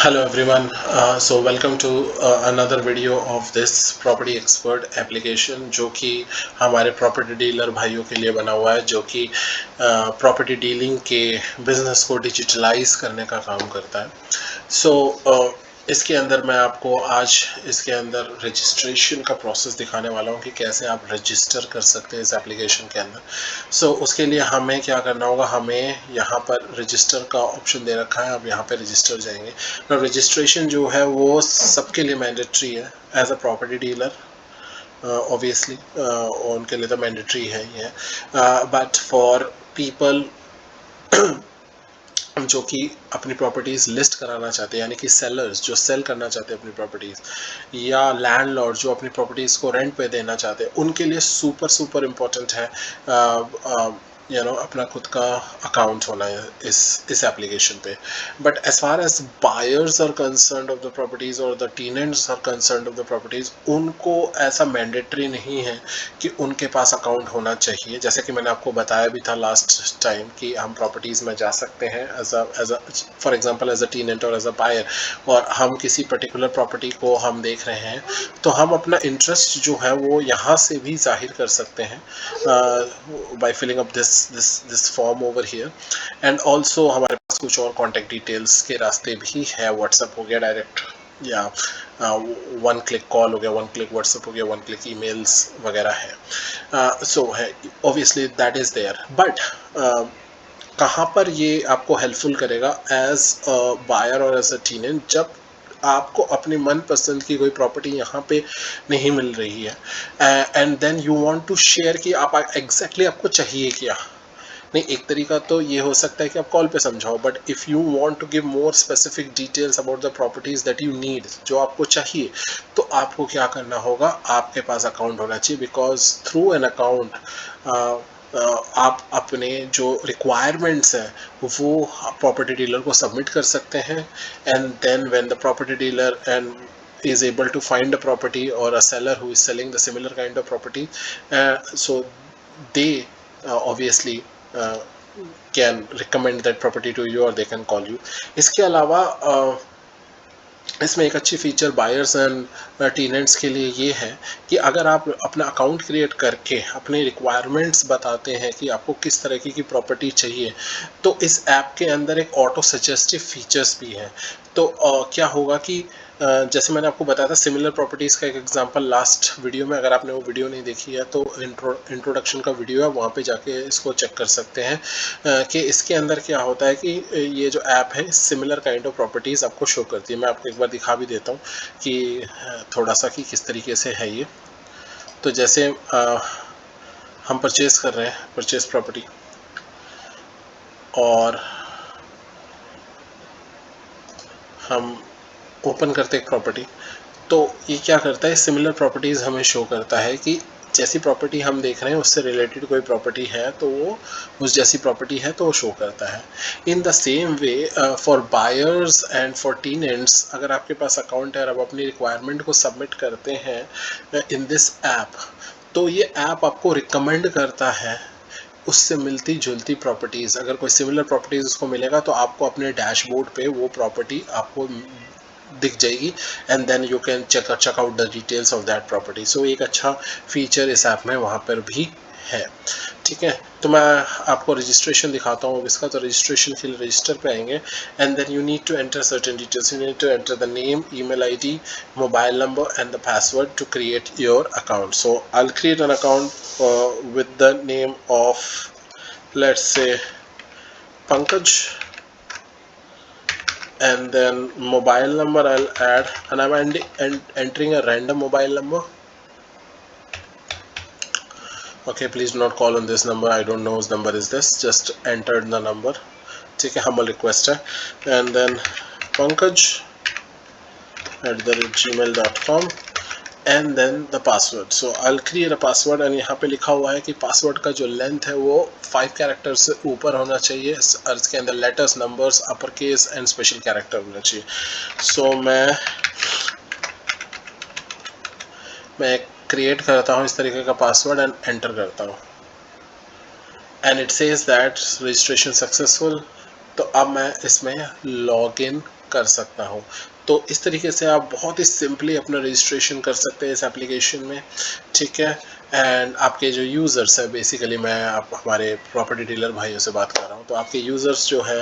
Hello everyone. So welcome to another video of this property expert application जो कि हमारे property dealer भाइयों के लिए बना हुआ है, जो कि प्रॉपर्टी डीलिंग के बिजनेस को डिजिटलाइज करने का काम करता है। इसके अंदर मैं आपको आज इसके अंदर रजिस्ट्रेशन का प्रोसेस दिखाने वाला हूँ कि कैसे आप रजिस्टर कर सकते हैं इस एप्लीकेशन के अंदर। उसके लिए हमें क्या करना होगा, हमें यहाँ पर रजिस्टर का ऑप्शन दे रखा है, आप यहाँ पे रजिस्टर जाएंगे। रजिस्ट्रेशन जो है वो सबके लिए मैंडेटरी है as a property dealer, obviously उनके लिए तो मैंडेटरी है ही है, बट फॉर पीपल जो कि अपनी प्रॉपर्टीज़ लिस्ट कराना चाहते हैं, यानी कि सेलर्स जो सेल करना चाहते हैं अपनी प्रॉपर्टीज़, या लैंडलॉर्ड जो अपनी प्रॉपर्टीज़ को रेंट पे देना चाहते हैं, उनके लिए सुपर सुपर इम्पोर्टेंट है अपना खुद का अकाउंट होना है इस एप्लीकेशन पे। But as far as buyers are concerned of the properties और the tenants are concerned of the properties, उनको ऐसा मैंडेटरी नहीं है कि उनके पास अकाउंट होना चाहिए। जैसे कि मैंने आपको बताया भी था लास्ट टाइम कि हम प्रॉपर्टीज़ में जा सकते हैं as a for example as a tenant और एज अ बायर, और हम किसी पर्टिकुलर प्रॉपर्टी को हम देख रहे हैं तो हम अपना इंटरेस्ट जो है वो यहाँ से भी जाहिर कर सकते हैं by filling up this form over here. And also हमारे पास कुछ और कॉन्टेक्ट डिटेल्स के रास्ते भी है, व्हाट्सएप हो गया डायरेक्ट, या वन क्लिक कॉल हो गया, वन क्लिक व्हाट्सएप हो गया, वन क्लिक ईमेल्स वगैरह है। है obviously that is there, but कहाँ पर ये आपको हेल्पफुल करेगा एज अ बायर और एज अ टेनेंट, जब आपको अपनी मनपसंद की कोई प्रॉपर्टी यहाँ पे नहीं मिल रही है and then you want to share कि आप एग्जैक्टली आपको चाहिए क्या। नहीं, एक तरीका तो ये हो सकता है कि आप कॉल पे समझाओ, but if you want to give more specific details about the properties that you need, जो आपको चाहिए, तो आपको क्या करना होगा, आपके पास अकाउंट होना चाहिए, बिकॉज थ्रू एन अकाउंट आप अपने जो रिक्वायरमेंट्स हैं वो प्रॉपर्टी डीलर को सबमिट कर सकते हैं। And then when the property dealer and is able to find a property or a seller who is selling the similar kind of property, so they obviously uh, can recommend that property to you or they can call you. इसके अलावा इसमें एक अच्छी feature buyers and tenants के लिए ये है कि अगर आप अपना अकाउंट क्रिएट करके अपने रिक्वायरमेंट्स बताते हैं कि आपको किस तरह की प्रॉपर्टी चाहिए, तो इस ऐप के अंदर एक ऑटो सजेस्टिव फीचर्स भी हैं। तो क्या होगा कि जैसे मैंने आपको बताया था सिमिलर प्रॉपर्टीज़ का एक एग्जांपल लास्ट वीडियो में, अगर आपने वो वीडियो नहीं देखी है तो इंट्रोडक्शन का वीडियो है, वहाँ पे जाके इसको चेक कर सकते हैं कि इसके अंदर क्या होता है कि ये जो ऐप है सिमिलर काइंड ऑफ प्रॉपर्टीज़ आपको शो करती है। मैं आपको एक बार दिखा भी देता हूँ कि थोड़ा सा कि किस तरीके से है ये। तो जैसे हम परचेज कर रहे हैं, परचेज प्रॉपर्टी, और हम ओपन करते एक प्रॉपर्टी, तो ये क्या करता है, सिमिलर प्रॉपर्टीज़ हमें शो करता है कि जैसी प्रॉपर्टी हम देख रहे हैं उससे रिलेटेड कोई प्रॉपर्टी है तो वो उस जैसी प्रॉपर्टी है तो वो शो करता है। In the same way for buyers and for tenants, अगर आपके पास अकाउंट है और आप अपनी रिक्वायरमेंट को सबमिट करते हैं इन दिस ऐप, तो ये ऐप आपको रिकमेंड करता है उससे मिलती जुलती प्रॉपर्टीज़। अगर कोई सिमिलर प्रॉपर्टीज़ उसको मिलेगा तो आपको अपने डैशबोर्ड पे वो प्रॉपर्टी आपको दिख जाएगी, and then you can check out the details of that property. So एक अच्छा फीचर इस ऐप में वहाँ पर भी है। ठीक है, तो मैं आपको रजिस्ट्रेशन दिखाता हूँ इसका। तो रजिस्ट्रेशन के लिए रजिस्टर पे आएंगे, and then you need to enter certain details. You need to enter the name, email ID, mobile number and the password to create your account. So I will create an account with the name of, let's say, Pankaj, and then mobile number I'll add, and I'm entering a random mobile number. Okay, please do not call on this number, I don't know whose number is this, just entered the number. ठीक है, humble request है, and then pankaj@gmail.com, and then the password. So I will create a password, and यहाँ पे लिखा हुआ है कि password का जो लेंथ है वो 5 कैरेक्टर से ऊपर होना चाहिए, और इसके अंदर letters, numbers, upper case and special character होना चाहिए। सो मैं क्रिएट करता हूँ इस तरीके का पासवर्ड एंड एंटर करता हूँ, and it says that registration successful. तो अब मैं इसमें लॉग इन कर सकता हूँ। तो इस तरीके से आप बहुत ही सिंपली अपना रजिस्ट्रेशन कर सकते हैं इस एप्लीकेशन में, ठीक है। एंड आपके जो यूज़र्स है, बेसिकली मैं आप हमारे प्रॉपर्टी डीलर भाइयों से बात कर रहा हूँ, तो आपके यूज़र्स जो है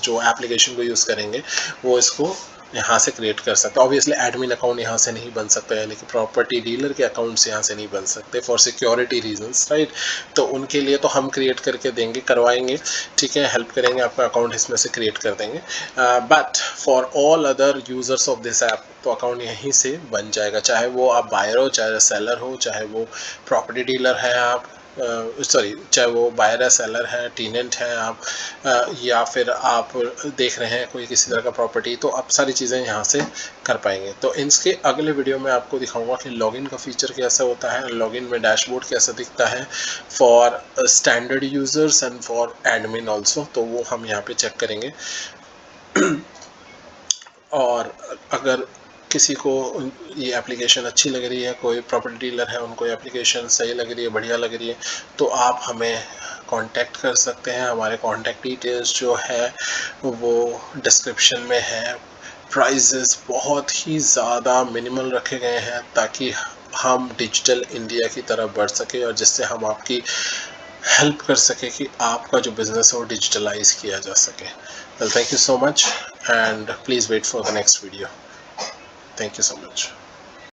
जो एप्लीकेशन को यूज़ करेंगे वो इसको यहाँ से क्रिएट कर सकते हैं। ऑब्वियसली एडमिन अकाउंट यहाँ से नहीं बन सकता, यानी कि प्रॉपर्टी डीलर के अकाउंट्स यहाँ से नहीं बन सकते फॉर सिक्योरिटी रीजंस, राइट। तो उनके लिए तो हम क्रिएट करके देंगे, करवाएंगे, ठीक है, हेल्प करेंगे, आपका अकाउंट इसमें से क्रिएट कर देंगे। But for all other users of this app तो अकाउंट यहीं से बन जाएगा, चाहे वो आप बायर हो, चाहे सेलर हो, चाहे वो प्रॉपर्टी डीलर है आप, सॉरी, चाहे वो बायर है, सेलर है, टेनेंट है आप, या फिर आप देख रहे हैं कोई किसी तरह का प्रॉपर्टी, तो आप सारी चीज़ें यहाँ से कर पाएंगे। तो इसके अगले वीडियो में आपको दिखाऊंगा कि लॉगिन का फीचर कैसा होता है, लॉगिन में डैशबोर्ड कैसा दिखता है for standard users and for admin also, तो वो हम यहाँ पे चेक करेंगे। और अगर किसी को ये एप्लीकेशन अच्छी लग रही है, कोई प्रॉपर्टी डीलर है उनको एप्लीकेशन सही लग रही है, बढ़िया लग रही है, तो आप हमें कांटेक्ट कर सकते हैं। हमारे कांटेक्ट डिटेल्स जो है वो डिस्क्रिप्शन में है। प्राइजेस बहुत ही ज़्यादा मिनिमल रखे गए हैं ताकि हम डिजिटल इंडिया की तरफ बढ़ सके और जिससे हम आपकी हेल्प कर सके कि आपका जो बिज़नेस है वो डिजिटलाइज किया जा सके। Well, thank you so much and please wait for the next video. Thank you so much.